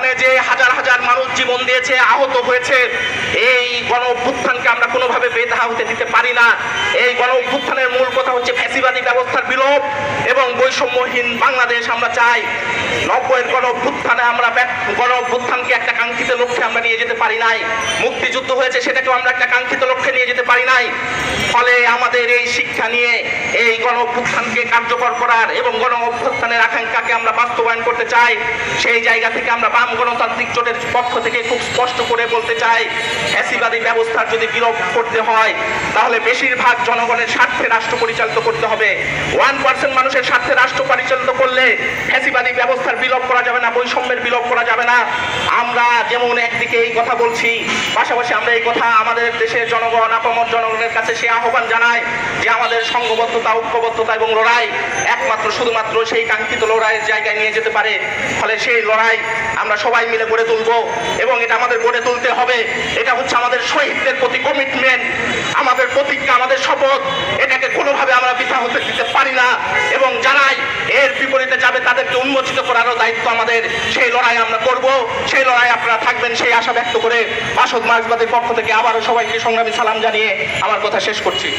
অভ্যুত্থানে যে হাজার হাজার মানুষ জীবন দিয়েছে, আহত হয়েছে, এই গণ অভ্যুত্থানকে আমরা কোনোভাবে বেদা হতে দিতে পারি না। এই গণ অভ্যুত্থানের মূল কথা হচ্ছে ফ্যাসিবাদী ব্যবস্থার বিলোপ এবং বৈষম্যহীন বাংলাদেশ আমরা চাই। 90-এর গণ অভ্যুত্থানে আমরা গণ অভ্যুত্থানকে একটা কাঙ্ক্ষিত লক্ষ্যে আমরা নিয়ে যেতে পারি নাই। মুক্তিযুদ্ধ হয়েছে, সেটাকেও আমরা একটা কাঙ্ক্ষিত লক্ষ্যে নিয়ে যেতে পারি নাই। ফলে আমাদের এই শিক্ষা নিয়ে এই গণ অভ্যুত্থানকে কার্যকর করার এবং গণ অভ্যুত্থানের আকাঙ্ক্ষাকে আমরা বাস্তবায়ন করতে চাই। সেই জায়গা থেকে আমরা বাম গণতান্ত্রিক জোটের পক্ষ থেকে খুব স্পষ্ট করে বলতে চাই, ফ্যাসিবাদী ব্যবস্থার যদি বিলোপ করতে হয় তাহলে বেশিরভাগ জনগণের স্বার্থে রাষ্ট্র পরিচালিত করতে হবে। 1% মানুষের স্বার্থে রাষ্ট্র পরিচালিত করলে ফ্যাসিবাদী ব্যবস্থার বিলোপ করা যাবে না, বৈষম্যের বিলোপ করা যাবে না। আমরা যেমন একদিকে এই কথা বলছি, পাশাপাশি আমরা এই কথা আমাদের দেশের জনগণ, আপামর জনগণের কাছে সে আহ্বান জানাই যে আমাদের সংঘবদ্ধতা, ঐক্যবদ্ধতা এবং লড়াই একমাত্র শুধুমাত্র সেই কাঙ্ক্ষিত লড়াইয়ের জায়গায় নিয়ে যেতে পারে। ফলে সেই লড়াই আমরা সবাই মিলে গড়ে তুলব এবং এটা আমাদের গড়ে তুলতে হবে। এটা হচ্ছে আমাদের শহীদদের প্রতি কমিটমেন্ট, আমাদের প্রতিজ্ঞা, আমাদের শপথ। এটাকে কোনোভাবে আমরা বৃথা হতে দিতে পারি না এবং জানাই এর বিপরীতে যাবে তাদেরকে উন্মোচিত করারও দায়িত্ব আমাদের। সেই লড়াই আমরা করব, সেই লড়াই আপনারা থাকবেন, সেই আশা ব্যক্ত করে বাসদ মার্ক্সবাদের পক্ষ থেকে আবারও সবাইকে সংগ্রামী সালাম জানিয়ে আমার কথা শেষ করছি।